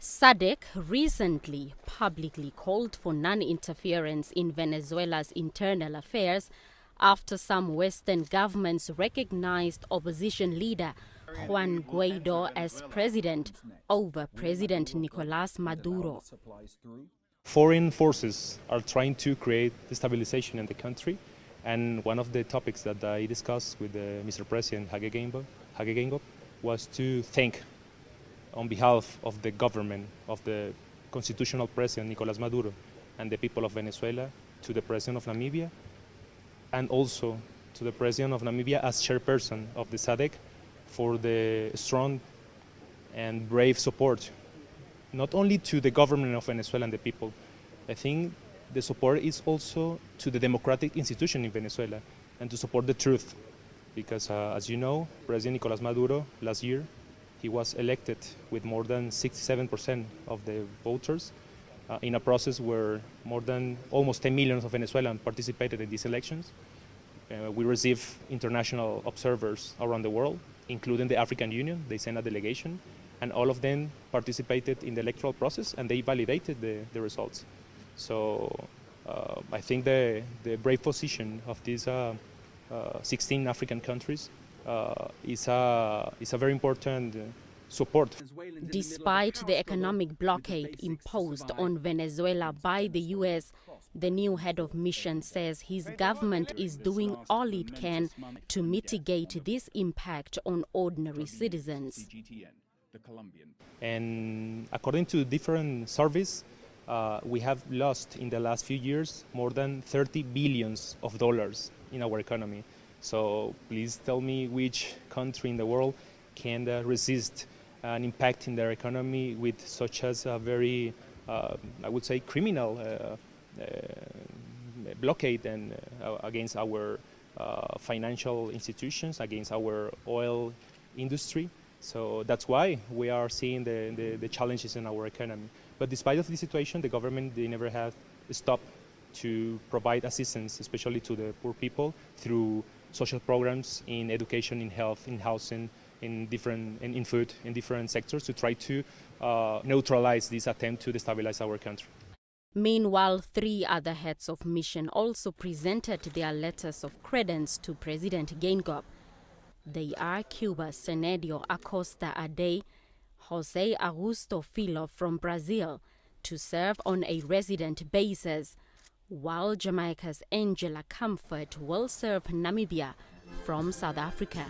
SADC recently publicly called for non-interference in Venezuela's internal affairs after some Western governments recognized opposition leader Juan Guaido as president over President Nicolás Maduro. Foreign forces are trying to create destabilization in the country, and one of the topics that I discussed with Mr. President Hage Geingob was to thank, on behalf of the government, of the constitutional president Nicolás Maduro and the people of Venezuela, to the president of Namibia, and also to the president of Namibia as chairperson of the SADC for the strong and brave support, not only to the government of Venezuela and the people. I think the support is also to the democratic institution in Venezuela and to support the truth. Because as you know, President Nicolás Maduro last year, he was elected with more than 67% of the voters in a process where more than almost 10 million of Venezuelans participated in these elections. We received international observers around the world, including the African Union. They sent a delegation, and all of them participated in the electoral process, and they validated the results. So I think the brave position of these 16 African countries is a very important support. Despite the economic blockade imposed on Venezuela by the U.S., the new head of mission says his government is doing all it can to mitigate this impact on ordinary citizens. And according to different surveys, we have lost in the last few years more than $30 billion in our economy. So please tell me which country in the world can resist an impact in their economy with such as a very, I would say, criminal blockade and against our financial institutions, against our oil industry. So that's why we are seeing the challenges in our economy. But despite of this situation, the government, they never have stopped to provide assistance, especially to the poor people, through social programs in education, in health, in housing, in food, in different sectors, to try to neutralize this attempt to destabilize our country. Meanwhile, 3 other heads of mission also presented their letters of credence to President Geingob. They are Cuba's Senadio Acosta Adey, Jose Augusto Filo from Brazil, to serve on a resident basis, while Jamaica's Angela Comfort will serve Namibia from South Africa.